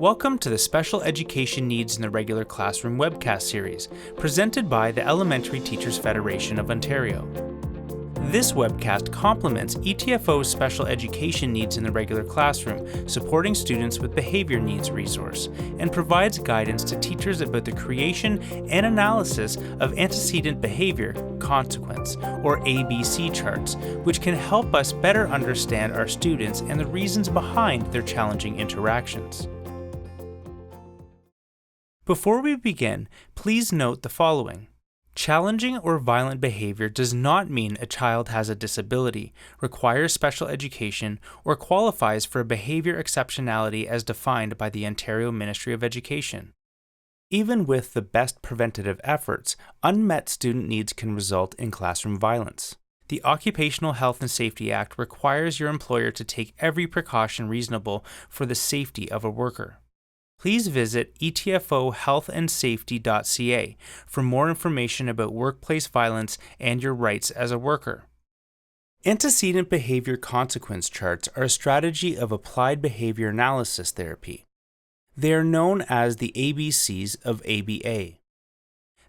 Welcome to the Special Education Needs in the Regular Classroom webcast series, presented by the Elementary Teachers Federation of Ontario. This webcast complements ETFO's Special Education Needs in the Regular Classroom, supporting students with behavior needs resource, and provides guidance to teachers about the creation and analysis of antecedent behavior consequence, or ABC charts, which can help us better understand our students and the reasons behind their challenging interactions. Before we begin, please note the following. Challenging or violent behavior does not mean a child has a disability, requires special education, or qualifies for a behavior exceptionality as defined by the Ontario Ministry of Education. Even with the best preventative efforts, unmet student needs can result in classroom violence. The Occupational Health and Safety Act requires your employer to take every precaution reasonable for the safety of a worker. Please visit etfohealthandsafety.ca for more information about workplace violence and your rights as a worker. Antecedent behavior consequence charts are a strategy of applied behavior analysis therapy. They are known as the ABCs of ABA.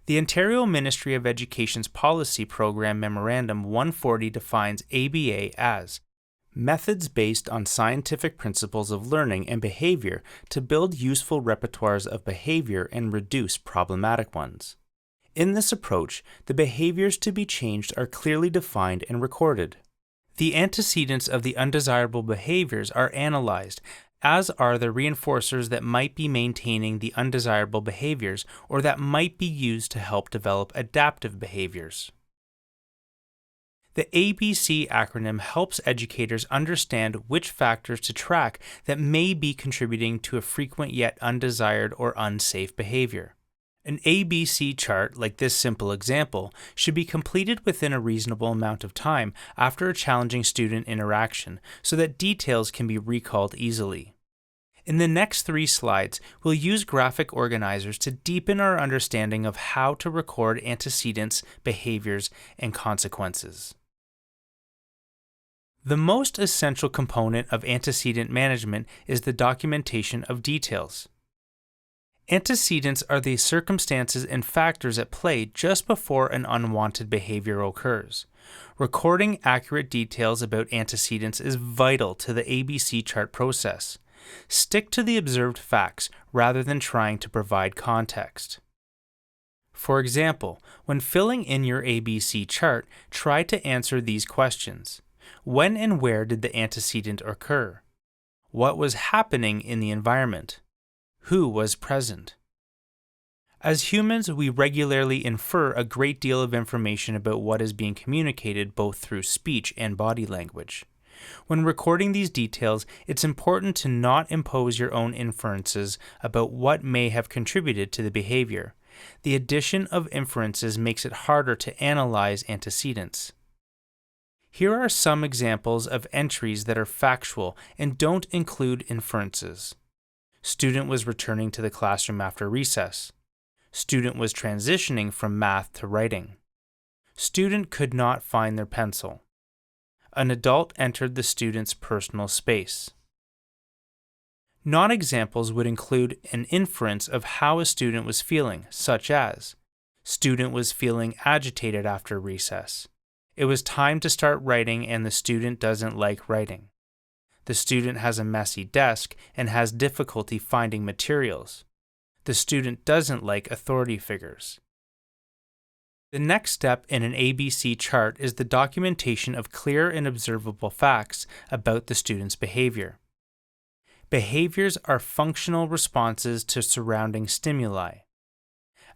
The Ontario Ministry of Education's Policy Program Memorandum 140 defines ABA as methods based on scientific principles of learning and behavior to build useful repertoires of behavior and reduce problematic ones. In this approach, the behaviors to be changed are clearly defined and recorded. The antecedents of the undesirable behaviors are analyzed, as are the reinforcers that might be maintaining the undesirable behaviors or that might be used to help develop adaptive behaviors. The ABC acronym helps educators understand which factors to track that may be contributing to a frequent yet undesired or unsafe behavior. An ABC chart, like this simple example, should be completed within a reasonable amount of time after a challenging student interaction so that details can be recalled easily. In the next 3 slides, we'll use graphic organizers to deepen our understanding of how to record antecedents, behaviors, and consequences. The most essential component of antecedent management is the documentation of details. Antecedents are the circumstances and factors at play just before an unwanted behavior occurs. Recording accurate details about antecedents is vital to the ABC chart process. Stick to the observed facts rather than trying to provide context. For example, when filling in your ABC chart, try to answer these questions. When and where did the antecedent occur? What was happening in the environment? Who was present? As humans, we regularly infer a great deal of information about what is being communicated both through speech and body language. When recording these details, it's important to not impose your own inferences about what may have contributed to the behavior. The addition of inferences makes it harder to analyze antecedents. Here are some examples of entries that are factual and don't include inferences. Student was returning to the classroom after recess. Student was transitioning from math to writing. Student could not find their pencil. An adult entered the student's personal space. Non-examples would include an inference of how a student was feeling, such as, student was feeling agitated after recess. It was time to start writing and the student doesn't like writing. The student has a messy desk and has difficulty finding materials. The student doesn't like authority figures. The next step in an ABC chart is the documentation of clear and observable facts about the student's behavior. Behaviors are functional responses to surrounding stimuli.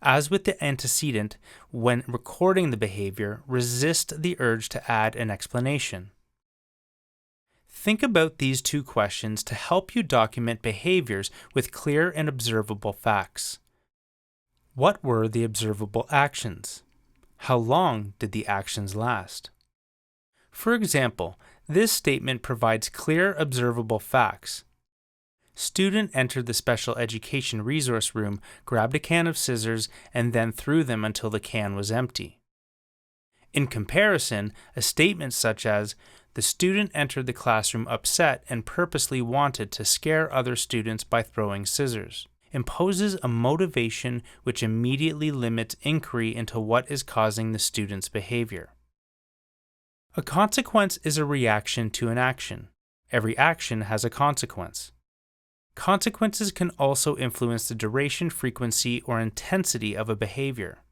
As with the antecedent, when recording the behavior, resist the urge to add an explanation. Think about these 2 questions to help you document behaviors with clear and observable facts. What were the observable actions? How long did the actions last? For example, this statement provides clear, observable facts. Student entered the special education resource room, grabbed a can of scissors, and then threw them until the can was empty. In comparison, a statement such as, "The student entered the classroom upset and purposely wanted to scare other students by throwing scissors," imposes a motivation which immediately limits inquiry into what is causing the student's behavior. A consequence is a reaction to an action. Every action has a consequence. Consequences can also influence the duration, frequency, or intensity of a behavior.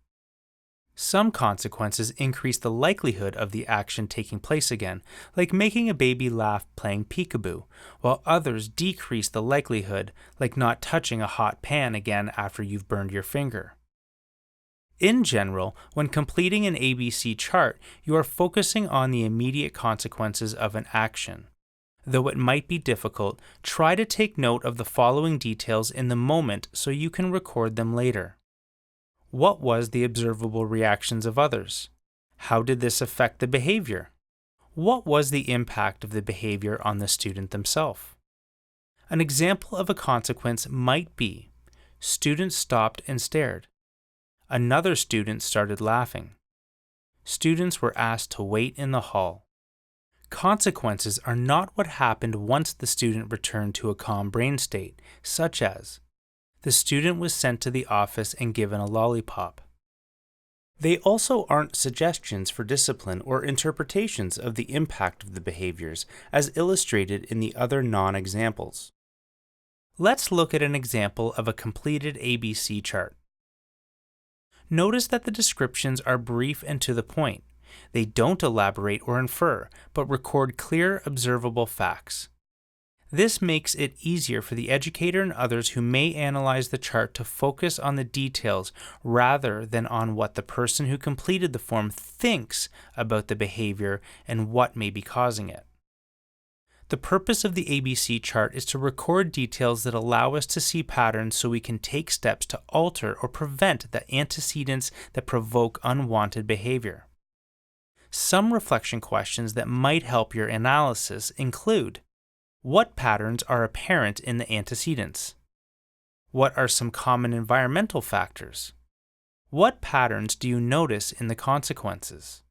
Some consequences increase the likelihood of the action taking place again, like making a baby laugh playing peekaboo, while others decrease the likelihood, like not touching a hot pan again after you've burned your finger. In general, when completing an ABC chart, you are focusing on the immediate consequences of an action. Though it might be difficult, try to take note of the following details in the moment so you can record them later. What was the observable reactions of others? How did this affect the behavior? What was the impact of the behavior on the student themselves? An example of a consequence might be, students stopped and stared. Another student started laughing. Students were asked to wait in the hall. Consequences are not what happened once the student returned to a calm brain state, such as, the student was sent to the office and given a lollipop. They also aren't suggestions for discipline or interpretations of the impact of the behaviors, as illustrated in the other non-examples. Let's look at an example of a completed ABC chart. Notice that the descriptions are brief and to the point. They don't elaborate or infer, but record clear, observable facts. This makes it easier for the educator and others who may analyze the chart to focus on the details rather than on what the person who completed the form thinks about the behavior and what may be causing it. The purpose of the ABC chart is to record details that allow us to see patterns so we can take steps to alter or prevent the antecedents that provoke unwanted behavior. Some reflection questions that might help your analysis include: what patterns are apparent in the antecedents? What are some common environmental factors? What patterns do you notice in the consequences?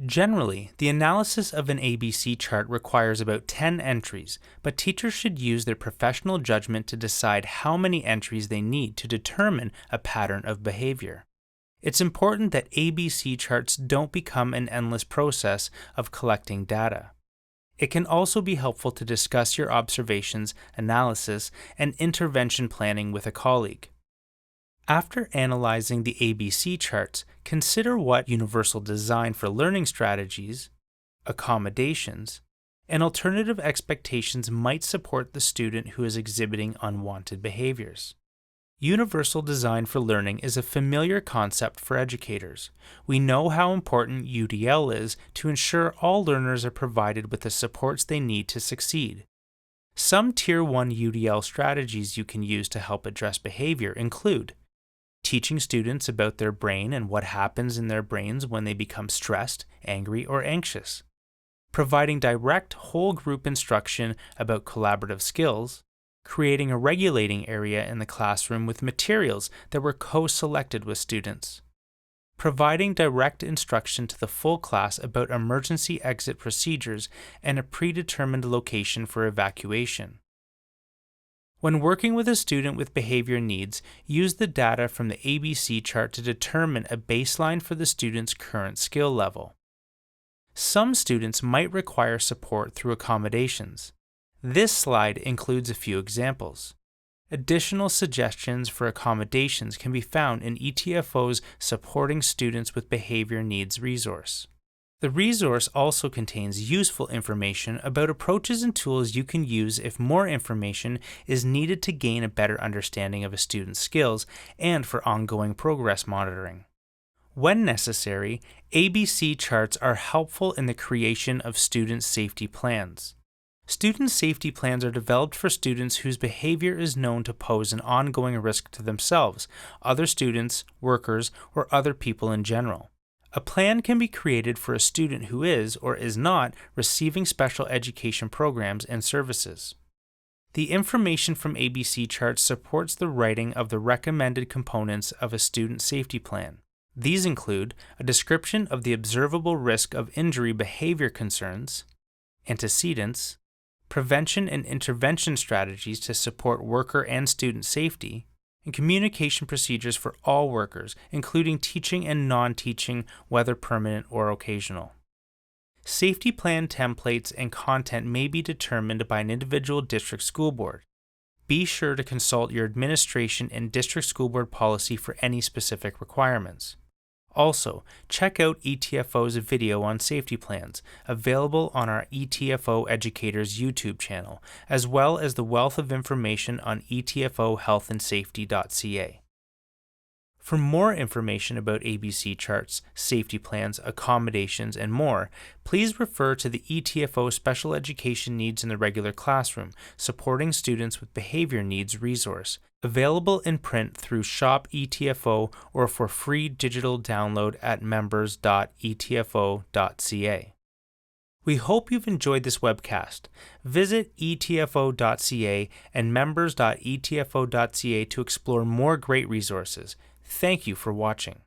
Generally, the analysis of an ABC chart requires about 10 entries, but teachers should use their professional judgment to decide how many entries they need to determine a pattern of behavior. It's important that ABC charts don't become an endless process of collecting data. It can also be helpful to discuss your observations, analysis, and intervention planning with a colleague. After analyzing the ABC charts, consider what universal design for learning strategies, accommodations, and alternative expectations might support the student who is exhibiting unwanted behaviors. Universal design for learning is a familiar concept for educators. We know how important UDL is to ensure all learners are provided with the supports they need to succeed. Some Tier 1 UDL strategies you can use to help address behavior include teaching students about their brain and what happens in their brains when they become stressed, angry, or anxious, providing direct whole group instruction about collaborative skills, creating a regulating area in the classroom with materials that were co-selected with students, providing direct instruction to the full class about emergency exit procedures and a predetermined location for evacuation. When working with a student with behavior needs, use the data from the ABC chart to determine a baseline for the student's current skill level. Some students might require support through accommodations. This slide includes a few examples. Additional suggestions for accommodations can be found in ETFO's Supporting Students with Behavior Needs resource. The resource also contains useful information about approaches and tools you can use if more information is needed to gain a better understanding of a student's skills and for ongoing progress monitoring. When necessary, ABC charts are helpful in the creation of student safety plans. Student safety plans are developed for students whose behavior is known to pose an ongoing risk to themselves, other students, workers, or other people in general. A plan can be created for a student who is or is not receiving special education programs and services. The information from ABC charts supports the writing of the recommended components of a student safety plan. These include a description of the observable risk of injury behavior concerns, antecedents, prevention and intervention strategies to support worker and student safety, and communication procedures for all workers, including teaching and non-teaching, whether permanent or occasional. Safety plan templates and content may be determined by an individual district school board. Be sure to consult your administration and district school board policy for any specific requirements. Also, check out ETFO's video on safety plans, available on our ETFO Educators YouTube channel, as well as the wealth of information on etfohealthandsafety.ca. For more information about ABC charts, safety plans, accommodations, and more, please refer to the ETFO Special Education Needs in the Regular Classroom, Supporting Students with Behavior Needs resource, available in print through Shop ETFO or for free digital download at members.etfo.ca. We hope you've enjoyed this webcast. Visit etfo.ca and members.etfo.ca to explore more great resources. Thank you for watching.